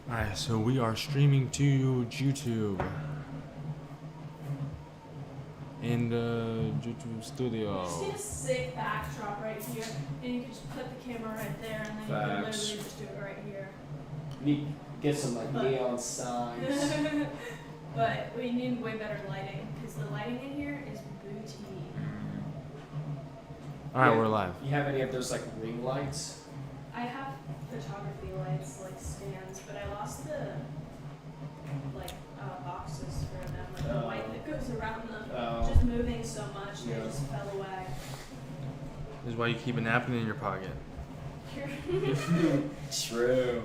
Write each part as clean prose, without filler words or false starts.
Alright, so we are streaming to YouTube in the YouTube studio. You just need a sick backdrop right here, and you can just put the camera right there, and then you can literally just do it right here. You need to get some neon signs. But we need way better lighting, because the lighting in here is booty. Alright, we're live. You have any of those ring lights? I have photography lights, stands, but I lost the boxes for them, the white that goes around them. Just moving so much, they just fell away. This is why you keep a napkin in your pocket. True.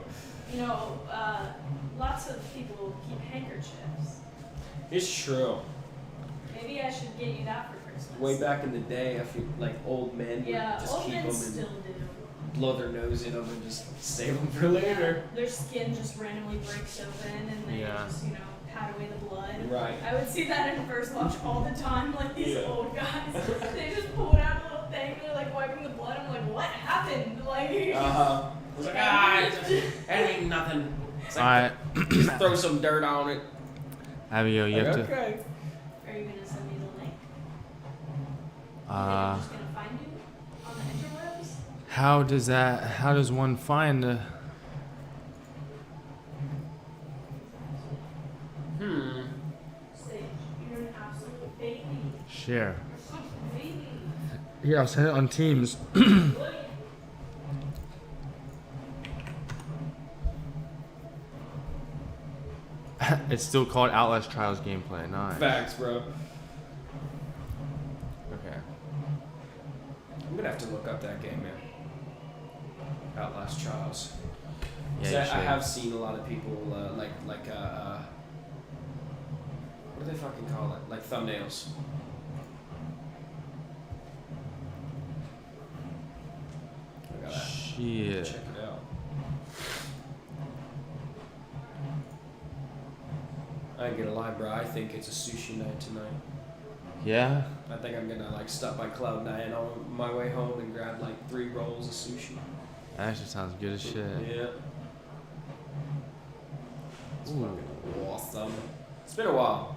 Lots of people keep handkerchiefs. It's true. Maybe I should get you that for Christmas. Way back in the day, I feel like old men would just keep them and still do. blow their nose in them and just save them for later. Their skin just randomly breaks open and they just, pat away the blood. Right. I would see that in First Watch all the time, these old guys. They just pulled out a little thing and they're wiping the blood. I'm like, what happened? I was like, it ain't nothing. It's Alright. Just throw some dirt on it. Abigail, you have to. Okay. Are you gonna send me the link? I'm just gonna find you on the interwebs? How does one find Sage, you're an absolute baby. share? You're such a baby. Here, I'll send it on Teams. It's still called Outlast Trials gameplay. Nice. Facts, bro. Okay. I'm gonna have to look up that game, man. Outlast Trials. Yeah, I have seen a lot of people what do they fucking call it? Thumbnails. I gotta Shit. check it out. I ain't gonna lie, bro. I think it's a sushi night tonight. Yeah. I think I'm gonna stop by Cloud9 on my way home and grab 3 rolls of sushi. That actually sounds good as shit. Yeah. It's Ooh. fucking awesome. It's been a while.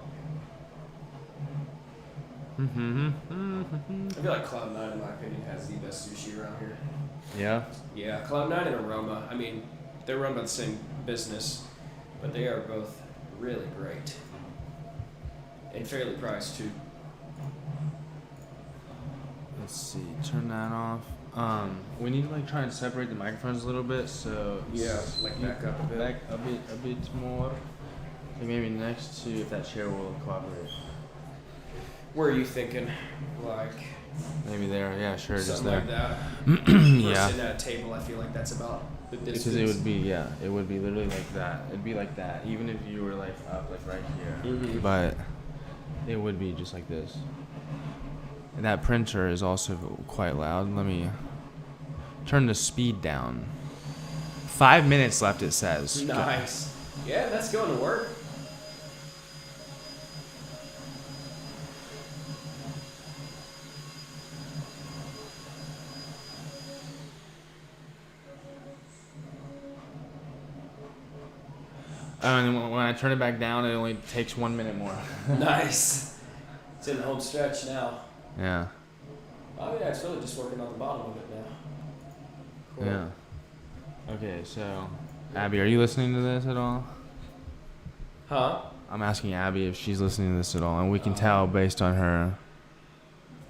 I feel like Cloud9, in my opinion, has the best sushi around here. Yeah. Yeah, Cloud9 and Aroma. I mean, they're run by the same business, but they are both really great and fairly priced too. Let's see. Turn that off. We need to try and separate the microphones a little bit, so Back up a bit. back a bit more. Maybe next to if that chair will cooperate. Where are you thinking? Maybe there. Yeah, sure. Just Something there. like that. Yeah. Sitting at a table, I feel like that's about the distance. Because it would be literally like that. It'd be like that, even if you were up right here. Mm-hmm. But it would be just like this. And that printer is also quite loud. Let me turn the speed down. 5 minutes left, it says. Nice. Yeah, that's going to work. And when I turn it back down, it only takes 1 minute more. Nice. It's in the home stretch now. Yeah. Oh yeah, it's really just working on the bottom of it now. Cool. Yeah. Okay, so Abby, are you listening to this at all? Huh? I'm asking Abby if she's listening to this at all, and we can tell based on her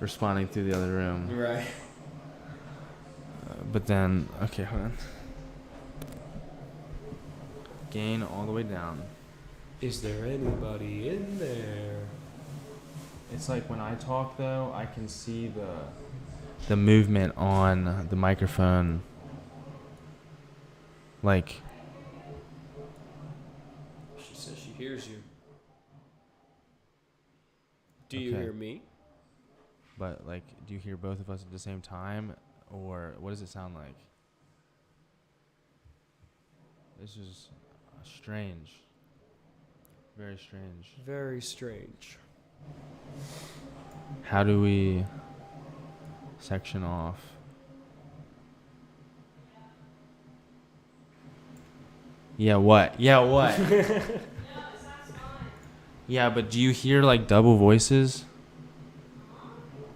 responding through the other room. Right. But then, okay, hold on. Gain all the way down. Is there anybody in there? It's like when I talk though, I can see the movement on the microphone. She says she hears you. Do you Okay. hear me? But do you hear both of us at the same time, or what does it sound like? This is strange. Very strange. Very strange. How do we section off? Yeah, what? Yeah, what? Yeah, but do you hear like double voices?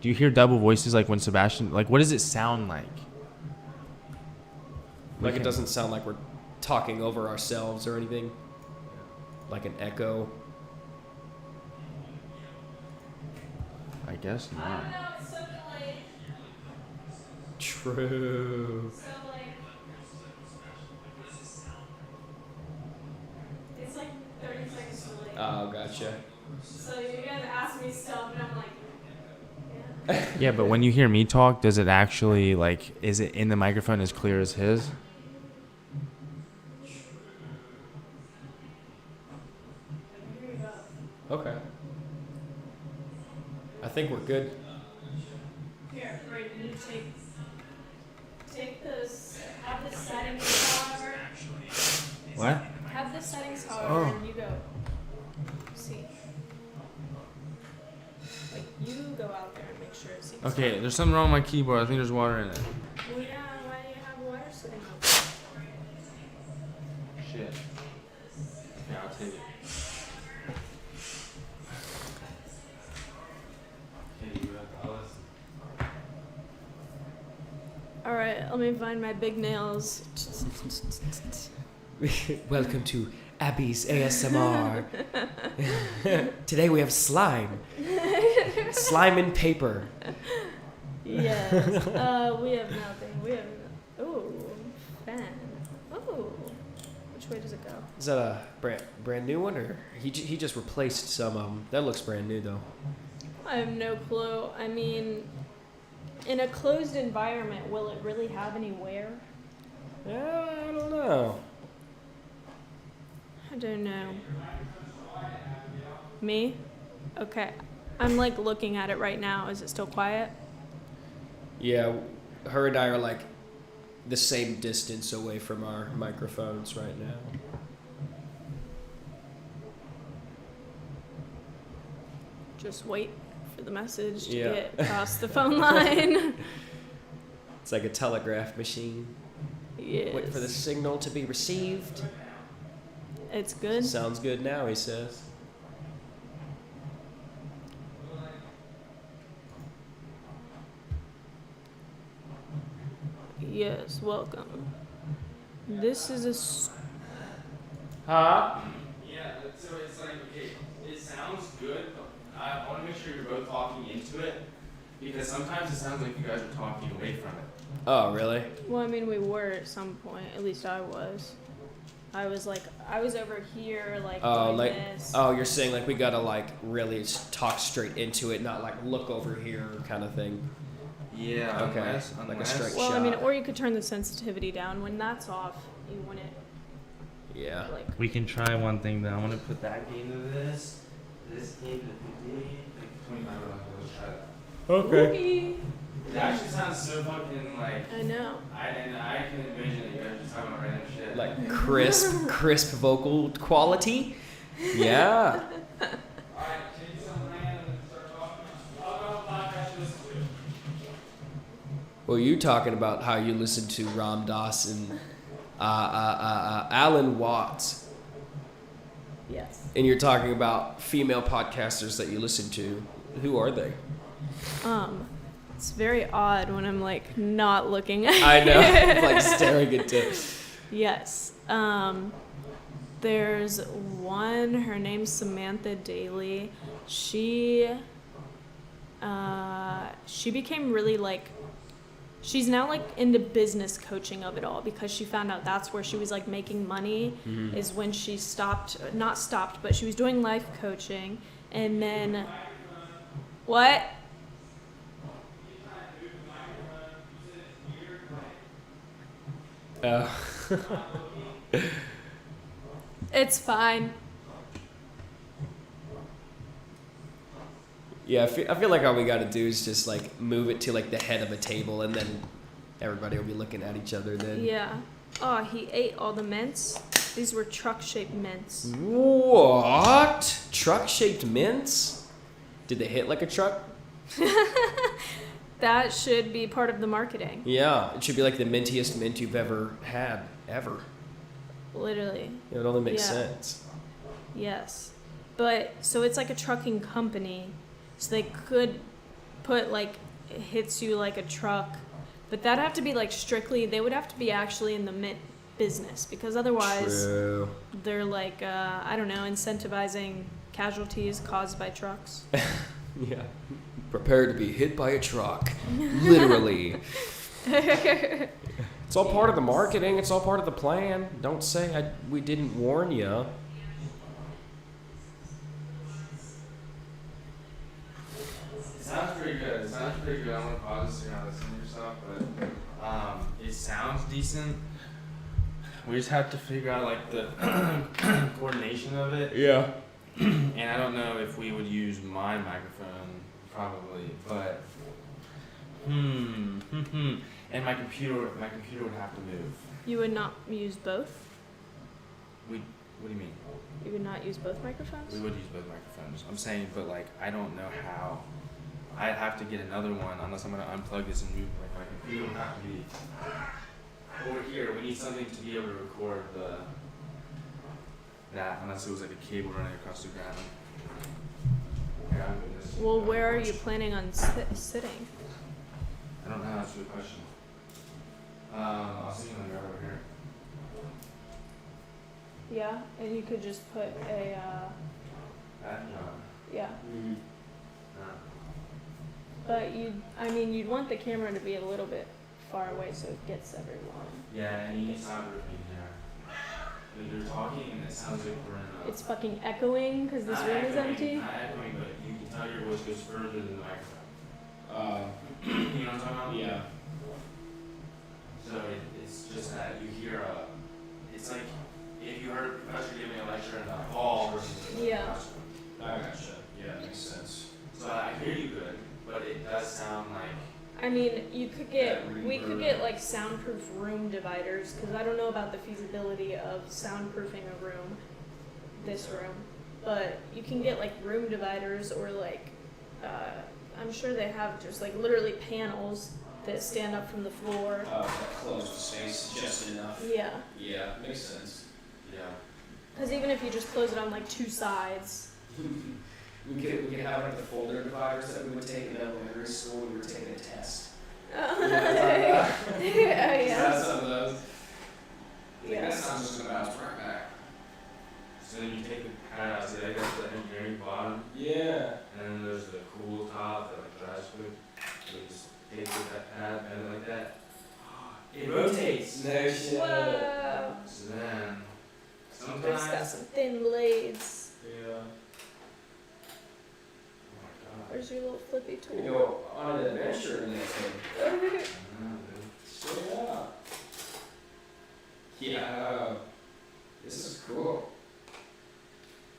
Do you hear double voices like when Sebastian, like what does it sound like? Like it doesn't sound like we're talking over ourselves or anything. Like an echo. I guess I not. don't know, it's so delayed. True. So like, it's like 30 seconds delayed. Oh, gotcha. So you guys ask me stuff and I'm like, Yeah, but when you hear me talk, does it actually like, is it in the microphone as clear as his? here you go. Okay. I think we're good. Here, right, you need to take this, have the settings however. What? Have the settings however, Oh. and you go. See. Like, you go out there and make sure it seems. Okay, there's something wrong with my keyboard. I think there's water in it. Well, yeah, why do you have water sitting up? Shit. Yeah, I'll take it. Alright, let me find my big nails. Welcome to Abby's ASMR. Today we have slime. Slime and paper. Yes. We have nothing. We have. Ooh, fan. Ooh. Which way does it go? Is that a brand new one, or he just replaced some of them? That looks brand new though. I have no clue. I mean, in a closed environment, will it really have any wear? I don't know. I don't know. Me? Okay. I'm like looking at it right now. Is it still quiet? Yeah, her and I are like the same distance away from our microphones right now. Just wait for the message to Yeah. get across the phone line. It's like a telegraph machine. Yes. Wait for the signal to be received. It's good. Sounds good now, he says. Yes, welcome. This is a. Huh? Yeah, so it's like, okay, it sounds good, but I want to make sure you're both talking into it, because sometimes it sounds like you guys are talking away from it. Oh, really? Well, I mean, we were at some point. At least I was. I was over here, like, doing this. Oh, you're saying like we gotta like really talk straight into it, not like look over here kind of thing. Yeah, Okay. Like a straight Well, shot. I mean, or you could turn the sensitivity down. When that's off, you wouldn't, Yeah. like. We can try one thing though. I'm gonna put that game to this game to 50, like 25. Let's try that. Okay. It actually sounds so fucking like. I know. I can envision that you guys are just talking about random shit. Like crisp vocal quality. Yeah. Well, you talking about how you listen to Ram Dass and Alan Watts, Yes. and you're talking about female podcasters that you listen to. Who are they? It's very odd when I'm like not looking at I know, it. like staring into. Yes. There's one, her name's Samantha Daly. She became really like, she's now like into business coaching of it all, because she found out that's where she was like making money, is when she not stopped, but she was doing life coaching. And then, what? It's fine. Yeah, I feel like all we got to do is just like move it to like the head of a table, and then everybody will be looking at each other then. Yeah. Oh, he ate all the mints. These were truck-shaped mints. What? Truck-shaped mints? Did they hit like a truck? That should be part of the marketing. Yeah, it should be like the mintiest mint you've ever had, ever. Literally. It would only make Yeah. sense. Yes. But so it's like a trucking company. So they could put like it hits you like a truck. But that'd have to be like strictly they would have to be actually in the business because otherwise True. they're like I don't know, incentivizing casualties caused by trucks. Yeah. Prepare to be hit by a truck. Literally. It's all part of the marketing. It's all part of the plan. Don't say we didn't warn you. It sounds pretty good. I'm gonna pause this so you're not listening to yourself, but it sounds decent. We just have to figure out like the coordination of it. Yeah. And I don't know if we would use my microphone, probably, but and my computer would have to move. You would not use both? What do you mean? You would not use both microphones? We would use both microphones. I'm saying, but like I don't know how. I'd have to get another one unless I'm gonna unplug this and move. Like my computer would have to be over here. We need something to be able to record that unless it was like a cable running across the ground. Yeah, I'm doing this. Well, where are you planning on sitting? I don't know. That's a good question. I'll see you when you're over here. Yeah, and you could just put a yeah. Mm-hmm. But you'd want the camera to be a little bit far away so it gets everyone. Yeah, and you need soundproofing here. Like you're talking and it sounds like we're in a... It's fucking echoing because this room is empty. Not echoing, but you can tell your voice goes further than the microphone. You know what I'm talking about? Yeah. So it's just that you hear it's like if you heard a professor giving a lecture in the hall versus in the Yeah. classroom. I gotcha. Yeah, makes sense. So I hear you good, but it does sound like... I mean, we could reverb. get like soundproof room dividers because I don't know about the feasibility of soundproofing a room, this room, but you can get like room dividers or like, I'm sure they have just like literally panels that stand up from the floor. That closed space just enough. Yeah, Yeah, makes sense. Yeah. because even if you just close it on like two sides. We could have like the folder dividers that we would take in elementary school when we were taking a test. Yeah, Have some of those. yeah. That sounds just gonna bounce right back. So then you take the pad out, see, I guess the engineering bottom, Yeah. and then there's the cool top that like dries quick. So you just take that pad, bend it like that. It rotates. No shit. Whoa. So then, It's got sometimes. some thin blades. Yeah. Oh my god. Where's your little flippy We tool? go on an adventure in that thing. I don't know, dude. Straight up. Yeah. This is cool.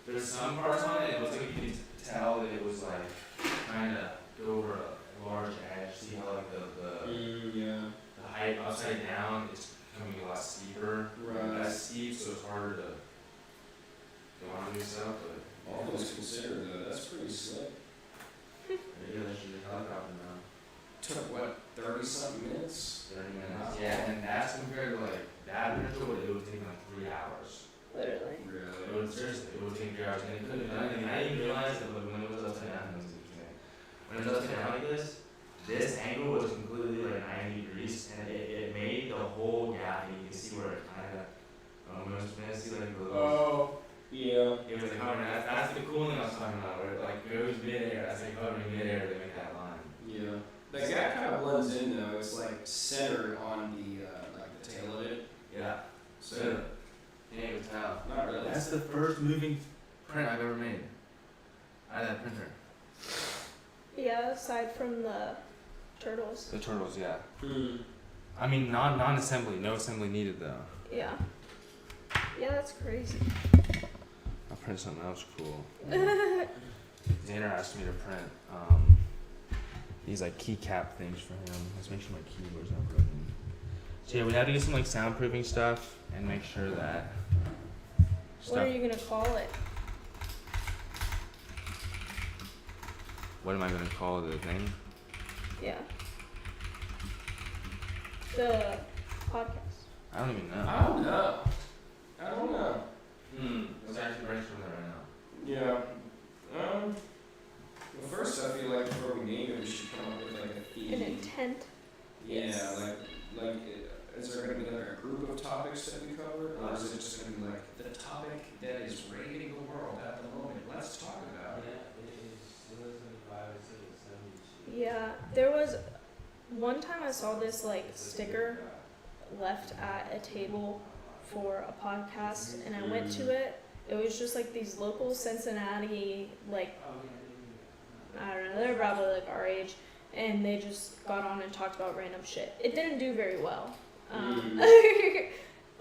There's some parts on it, it was like you could tell that it was like trying to go over a large edge, see how like Yeah. the height upside down is becoming a lot steeper. Right. That's steep, so it's harder to go on yourself, but All those considered though, that's pretty slick. yeah, there's your helicopter now. Took what, 30-something minutes? 30 minutes. Yeah, and that's compared to like that picture, it would take like 3 hours. Literally. It would seriously, it would take 3 hours, and it couldn't have done anything. I didn't even realize that when it was upside down, it was interesting. When it was upside down like this angle was completely like 90 degrees, and it made the whole gap, and you can see where it kind of almost missed, see like the little... Oh, yeah. It was like hovering, that's the cool thing I was talking about, where it like goes mid-air, that's like hovering mid-air to make that line. Yeah. That gap kind of blends in though. It's like centered on the like the tail of it. Yeah. So, you can't even tell. Not really. That's the first moving print I've ever made. Out of that printer. Yeah, aside from the turtles. The turtles, yeah. Hmm. I mean, non-assembly, no assembly needed though. Yeah. Yeah, that's crazy. I'll print something else cool. Xander asked me to print these like keycap things for him. Let's make sure my keyboard's not broken. So yeah, we have to get some like soundproofing stuff and make sure that What are you gonna call it? What am I gonna call the thing? Yeah. The podcast. I don't even know. I don't know. I one time I saw this like sticker left at a table for a podcast, and I went to it. It was just like these local Cincinnati, like, I don't know, they're probably like our age, and they just got on and talked about random shit. It didn't do very well.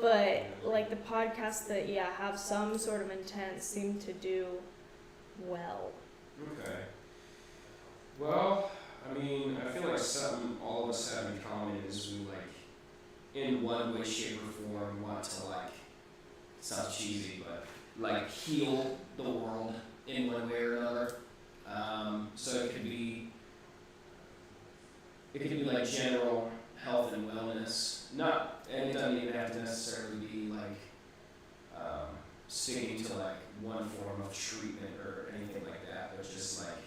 But like the podcasts that have some sort of intent seem to do well. Okay. Well, I mean, I feel like something all of us have in common is we like, in one way, shape, or form, want to like, it sounds cheesy, but like heal the world in one way or another. So it could be like general health and wellness. And it doesn't even have to necessarily be like sticking to like one form of treatment or anything like that, but just like,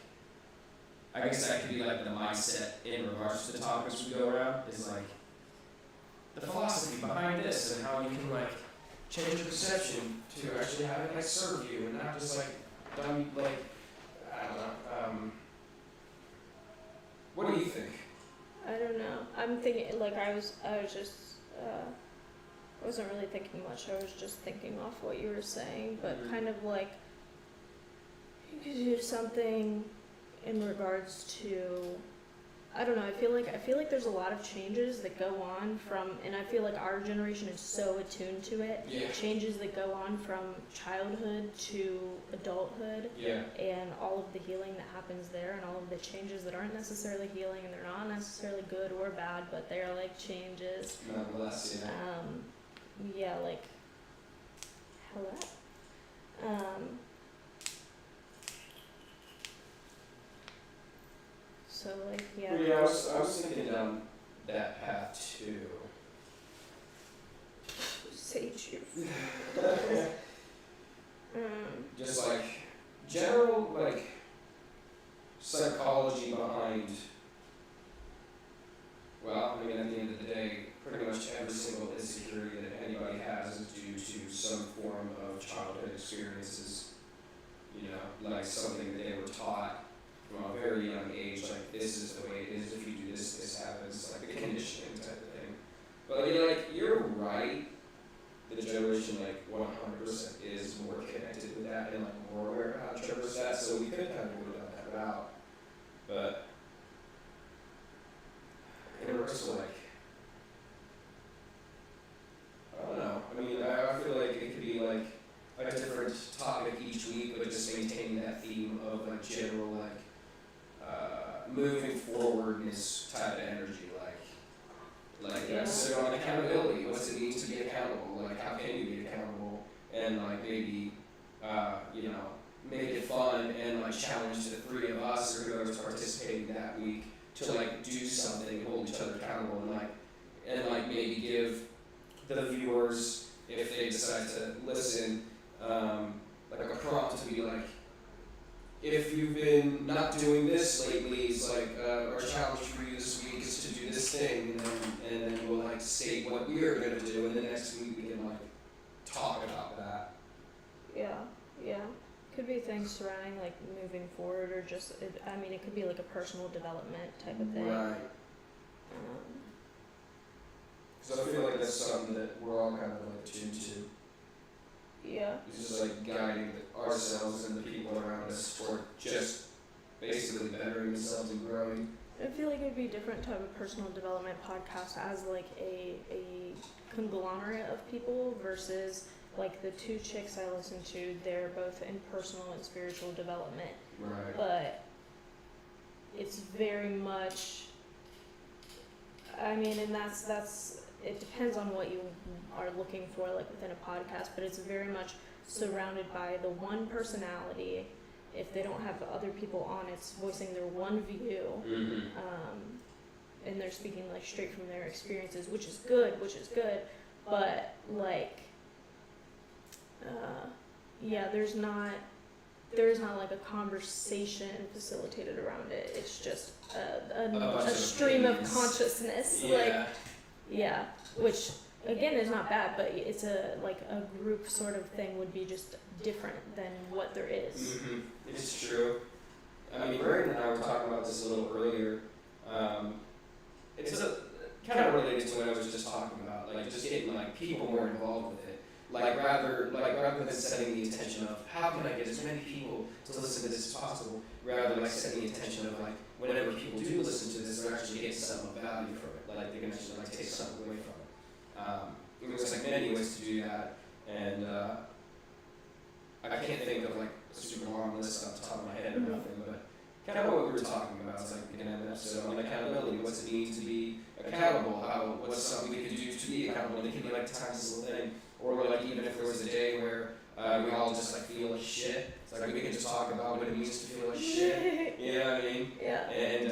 I guess that could be like the mindset in regards to the topics we go around, is like the philosophy behind this and how you can like change your perception to actually have it like serve you and not just like dumb, like, I don't know. What do you think? I don't know. I'm thinking like I wasn't really thinking much. I was just thinking off what you were saying, but kind of like you could do something in regards to, I don't know, I feel like there's a lot of changes that go on from, and I feel like our generation is so attuned to it. Yeah. Changes that go on from childhood to adulthood. Yeah. And all of the healing that happens there, and all of the changes that aren't necessarily healing, and they're not necessarily good or bad, but they're like changes. Nonetheless, yeah, like hello. So like Well, yeah, I was thinking down that path too. Sage you. Just like general like psychology behind. Well, I mean, at the end of the day, pretty much every single insecurity that anybody has is due to some form of childhood experiences. You know, like something that they were taught from a very young age, like this is the way it is. If you do this, this happens. Like a conditioning type of thing. But like you're right. The generation like 100% is more connected with that and like more aware of how to traverse that. So we could kind of go down that route. But in regards to like, I don't know. I mean, I feel like it could be like a different topic each week, but just maintaining that theme of like general like moving forwardness type of energy, so on accountability. What's it mean to be accountable? Like, how can you be accountable? And like maybe make it fun and like challenge the three of us or whoever's participating that week to like do something and hold each other accountable and like maybe give the viewers, if they decide to listen, like a prompt to be like, if you've been not doing this lately, it's like our challenge for you this week is to do this thing, and then we'll like state what we're gonna do, and the next week we can like talk about that. Yeah. Could be things surrounding like moving forward, or just it could be like a personal development type of thing. Right. Because I feel like that's something that we're all kind of like attuned to. Yeah. It's just like guiding ourselves and the people around us for just basically bettering themselves and growing. I feel like it would be a different type of personal development podcast as like a conglomerate of people versus like the two chicks I listen to. They're both in personal and spiritual development. Right. But it's very much, and that's it depends on what you are looking for like within a podcast, but it's very much surrounded by the one personality. If they don't have other people on, it's voicing their one view. Mm-hmm. And they're speaking like straight from their experiences, which is good, but like there's not like a conversation facilitated around it. It's just a stream of consciousness. Which again is not bad, but it's a group sort of thing would be just different than what there is. Mm-hmm. It's true. I mean, Brandon and I were talking about this a little earlier. it's kind of related to what I was just talking about, like just getting like people more involved with it. Like rather than setting the intention of how can I get as many people to listen to this as possible, rather like setting the intention of like whenever people do listen to this, they're actually getting some value from it. Like they can actually like take something away from it. There's like many ways to do that, and I can't think of like a super long list off the top of my head or nothing, but kind of what we were talking about is like we can have an episode on accountability. What's it mean to be accountable? What's something we can do to be accountable? And it can be like the tiniest little thing. Or like even if there was a day where we all just like feel like shit, it's like we can just talk about what it means to feel like shit. You know what I mean? Yeah. And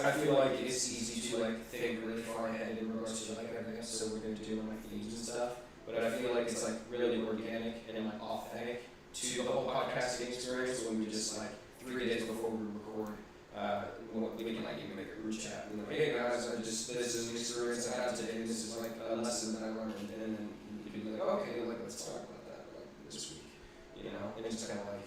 I feel like it's easy to like think really far ahead in regards to like every episode we're going to do on like themes and stuff. But I feel like it's like really organic and like authentic to the whole podcasting experience when we just like 3 days before we record. We can like even make a group chat and be like, hey guys, this is an experience I had today. This is like a lesson that I learned, and then you can be like, okay, like let's talk about that like this week, you know. And it's just kind of like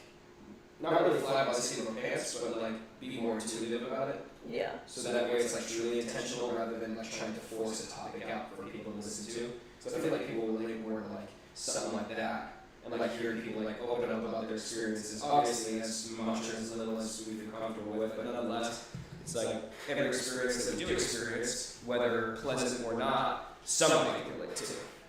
not really fly by the seat of our pants, but like be more intuitive about it. Yeah. So that way it's like truly intentional rather than like trying to force a topic out for people to listen to. So I feel like people relate more to like something like that. And like hearing people like open up about their experiences, obviously as much or as little as we feel comfortable with, but nonetheless, it's like every experience that we do experience, whether pleasant or not, somebody can relate to.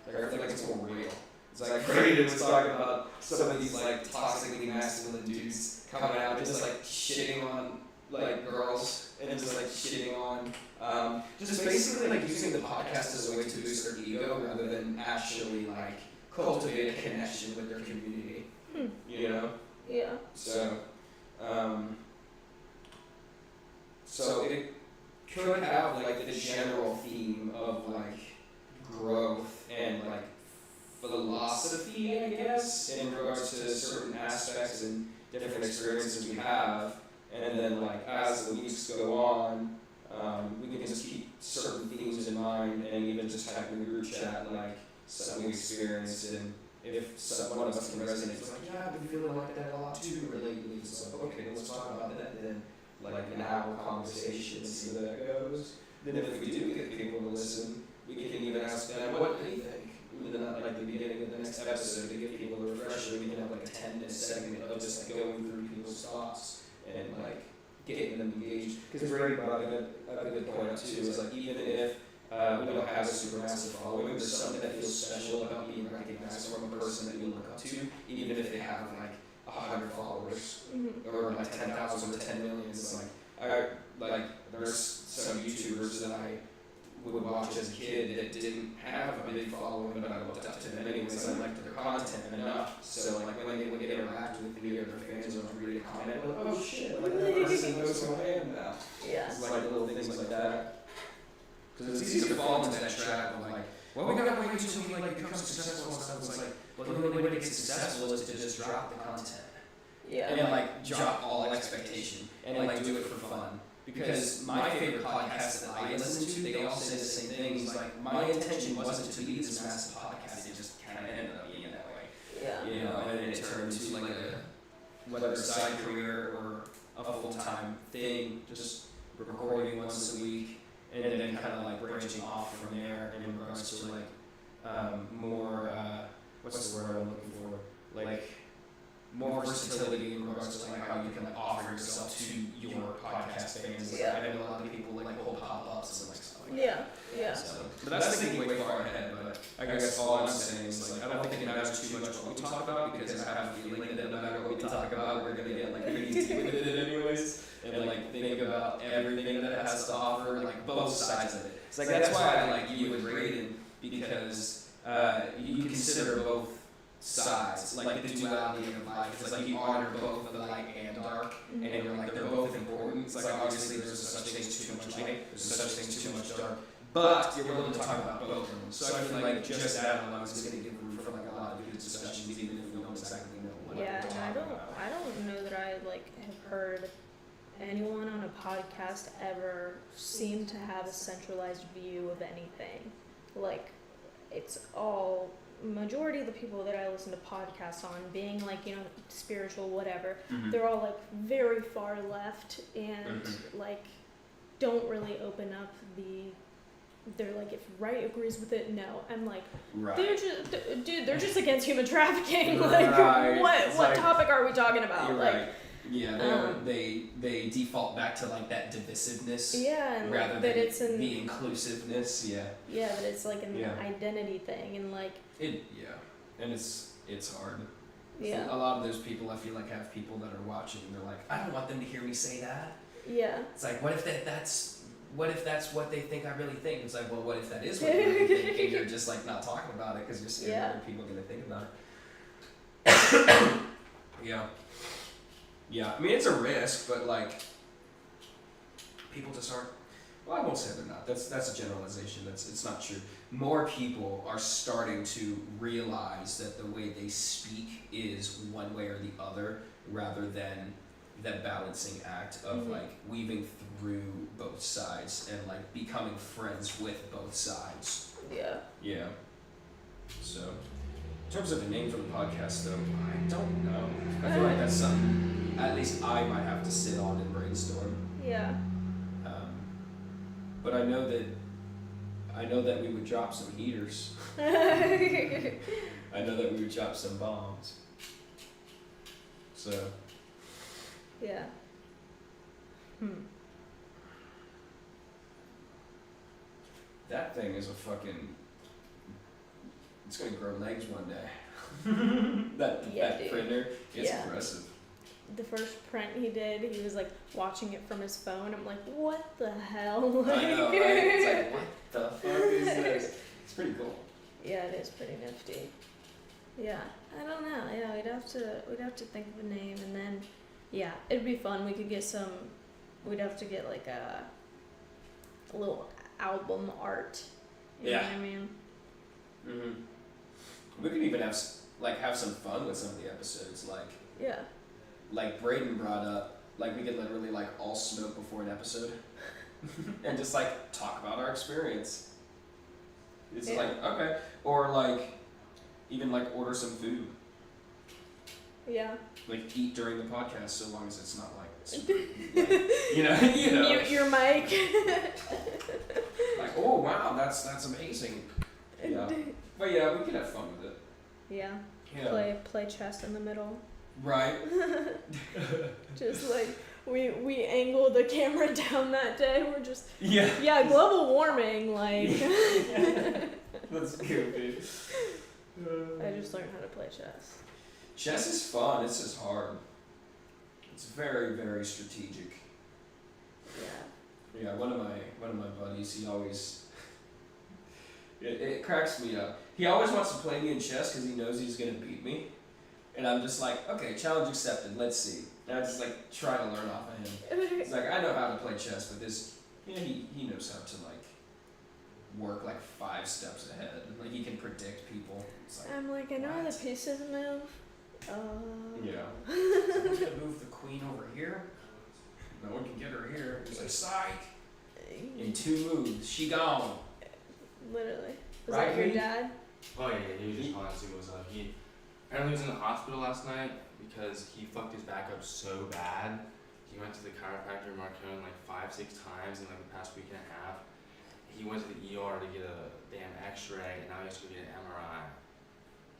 Like I feel like it's more real. It's like Brayden was talking about some of these like toxically masculine dudes coming out and just like shitting on like girls and just like shitting on just basically like using the podcast as a way to boost their ego rather than actually like cultivate a connection with their community, you know? Yeah. So it could have like the general theme of like growth and like philosophy, I guess, in regards to certain aspects and different experiences we have. And then like as the weeks go on, we can just keep certain themes in mind and even just type in the group chat like something we experienced, and if one of us can resonate, it's like, yeah, I've been feeling like that a lot too lately. It's like, okay, let's talk about that. And then like an hour conversation and see where that goes. Then if we do get people to listen, we can even ask them, what do you think? And then at like the beginning of the next episode, to give people a refresher, we can have like a 10-minute segment of just like going through people's thoughts and like getting them engaged. Because Brady brought a good point up too, is like even if we don't have a super massive following, there's something that feels special about being recognized from a person that you look up to, even if they have like 100 followers or like 10,000 or 10 million. It's like there's some YouTubers that I would watch as a kid that didn't have a big following, but I looked up to them anyways. I liked their content enough, so like when they would interact with me or their fans or read a comment, I'm like, oh shit, like that person knows who I am now. Yeah. It's like little things like that. Because it's easy to fall into that trap of like, well, we gotta wait until we like become successful and stuff. It's like, well, the only way to get successful is to just drop the content. Yeah. And like drop all expectation and like do it for fun. Because my favorite podcasts that I listen to, they all say the same things. Like, my intention wasn't to be this massive podcast, it just kind of ended up being that way. Yeah. You know, and then it turned into like whether a side career or a full-time thing, just recording once a week. And then kind of like branching off from there in regards to like more, what's the word I'm looking for? Like more versatility in regards to like how you can like offer yourself to your podcast fans. Like, I know a lot of people like hold pop-ups and like stuff like that. Yeah. So, but that's thinking way far ahead. But I guess all I'm saying is like I don't think it matters too much what we talk about, because I have a feeling that no matter what we talk about, we're gonna get like pretty deep with it anyways. And like think about everything that it has to offer, like both sides of it. It's like that's why I like you and Brayden, because you consider both sides, like the duality of life. It's like you honor both the light and dark, and you're like they're both important. It's like obviously there's such thing as too much light, there's such thing as too much dark, but you're willing to talk about both of them. So I feel like just that alone is going to give room for like a lot of good discussions, even if we don't exactly know what we're talking about. I don't know that I like have heard anyone on a podcast ever seem to have a centralized view of anything. Like, it's all, majority of the people that I listen to podcasts on, being like, you know, spiritual, whatever, they're all like very far left and like don't really open up they're like, if right agrees with it, no. I'm like, Right. they're just against human trafficking. Like, Right. what It's like- topic are we talking about? You're Like, right. Yeah, they default back to like that divisiveness yeah, and rather like, than that it's the inclusiveness. Yeah. yeah, that it's like an Yeah. identity thing, and like, And it's hard. yeah, A lot of those people, I feel like, have people that are watching. They're like, I don't want them to hear me say that. yeah. It's like, what if that's what they think I really think? It's like, well, what if that is what you really think, and you're just like not talking about it because you're scared Yeah. other people are gonna think about it. Yeah. Yeah. I mean, it's a risk, but like, people just aren't. Well, I won't say they're not. That's a generalization. It's not true. More people are starting to realize that the way they speak is one way or the other, rather than that balancing act of Mhm. like weaving through both sides and like becoming friends with both sides. Yeah. Yeah. So, in terms of the name for the podcast, though, I don't know. I feel like that's something at least I might have to sit on and brainstorm. Yeah. But I know that we would drop some heaters. I know that we would drop some bombs. So. Yeah. That thing is a fucking. It's gonna grow legs one day. that Yeah, dude. printer is Yeah. impressive. The first print he did, he was like watching it from his phone. I'm like, what the hell? I know, right? It's like, what the fuck is this? It's pretty cool. Yeah, it is pretty nifty. Yeah, I don't know. Yeah, we'd have to think of a name, and then, yeah, it'd be fun. We could get some. We'd have to get like a little album art. You know Yeah. what I mean? Mm-hmm. We could even have some fun with some of the episodes, Yeah. like Braden brought up, like we could literally like all smoke before an episode, and just like talk about our experience. It's Yeah. like okay, or like even like order some food, Yeah. like eat during the podcast, so long as it's not like, super, like you know. Mute your mic. Like, oh wow, that's amazing. Yeah. But yeah, we could have fun with it. Yeah. Yeah. Play chess in the middle. Right. Just like we angle the camera down that day. We're just Yeah. global warming. Like That's good, dude. I just learned how to play chess. Chess is fun. It's just hard. It's very, very strategic. Yeah. Yeah, one of my buddies, he always. It cracks me up. He always wants to play me in chess because he knows he's gonna beat me, and I'm just like, okay, challenge accepted. Let's see. And I just like try to learn off of him. He's like, I know how to play chess, but he knows how to like work like 5 steps ahead. Like he can predict people. It's like, I'm like, I know how what? the pieces move. Yeah. So we're gonna move the queen over here. No one can get her here. It's like, psych. In 2 moves, she gone. Literally. Was Right, that your Reed? dad? Oh yeah, he was just calling to see what was up. He apparently was in the hospital last night because he fucked his back up so bad. He went to the chiropractor in Marcone like 5-6 times in like the past week and a half. He went to the ER to get a damn X-ray, and now he has to go get an MRI.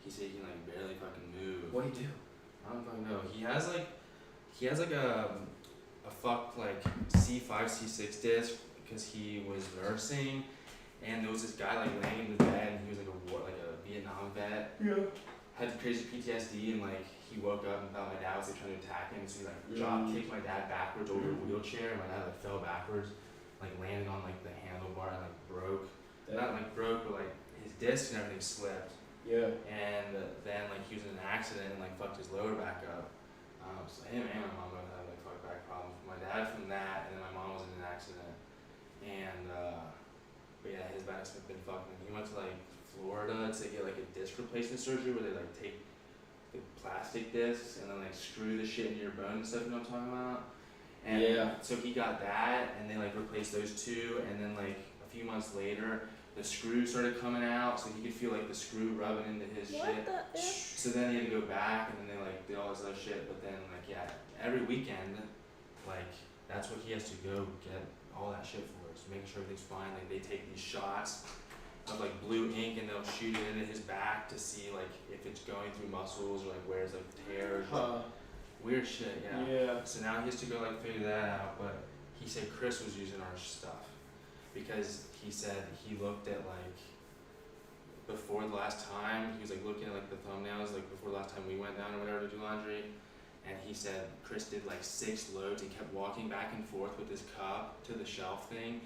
He said he can like barely fucking move. What do you do? I don't fucking know. He has like a fucked like C5 C6 disc because he was nursing. And there was this guy like laying in the bed, and he was like a Vietnam vet. Yeah. Had crazy PTSD, and like he woke up and thought my dad was like trying to attack him, so he like drop kicked my dad backwards over a wheelchair, and my dad like fell backwards, like landed on like the handlebar and like broke. Not like broke, but like his disc and everything slipped. Yeah. And then like he was in an accident and like fucked his lower back up. So him and my mom both had like fucked back problems. My dad from that, and then my mom was in an accident. And but yeah, his back's been fucking. He went to like Florida to get like a disc replacement surgery where they like take the plastic discs and then like screw the shit into your bone and stuff. You know what I'm talking about? And Yeah. so he got that, and they like replaced those 2, and then like a few months later, the screw started coming out, so he could feel like the screw rubbing into his What shit. the F? So then he had to go back, and then they like did all this other shit. But then like yeah, every weekend, like that's what he has to go get all that shit for us, making sure everything's fine. Like they take these shots of like blue ink and they'll shoot it into his back to see like if it's going through muscles or like where it's like tears. Weird shit, yeah. Yeah. So now he has to go like figure that out, but he said Chris was using our stuff because he said he looked at like before the last time he was like looking at like the thumbnails like before the last time we went down or whatever to do laundry, and he said Chris did like 6 loads and kept walking back and forth with his cup to the shelf thing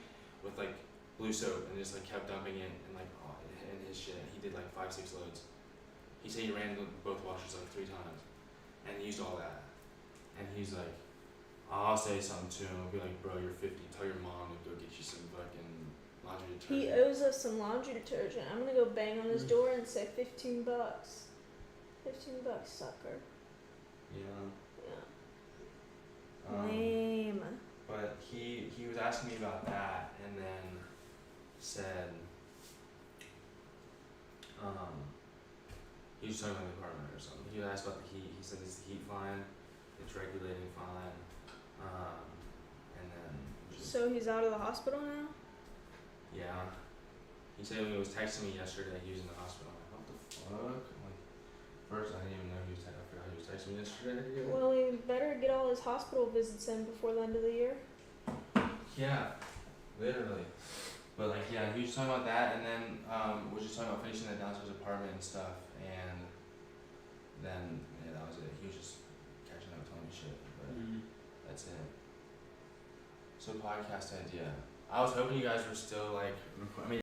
with like blue soap and just like kept dumping it and like in his shit. He did like 5-6 loads. He said he ran both washers like 3 times and used all that. And he's like, I'll say something to him. I'll be like, bro, you're 50. Tell your mom to go get you some fucking laundry detergent. He owes us some laundry detergent. I'm gonna go bang on his door and say $15. $15, sucker. Yeah. Yeah. Lame. But he was asking me about that and then said, he was talking about the apartment or something. He asked about the heat. He said, is the heat fine? It's regulating fine. And then So he's out of the hospital now? yeah. He said when he was texting me yesterday, he was in the hospital. I'm like, what the fuck? I'm like, first, I didn't even know he was texting. I forgot he was texting me yesterday. Well, he better get all his hospital visits in before the end of the year. Yeah, literally. But like, yeah, he was talking about that, and then we were just talking about finishing the downstairs apartment and stuff, and then yeah, that was it. He was just catching up, telling me shit, but that's it. So podcast idea. I was hoping you guys were still like, I mean.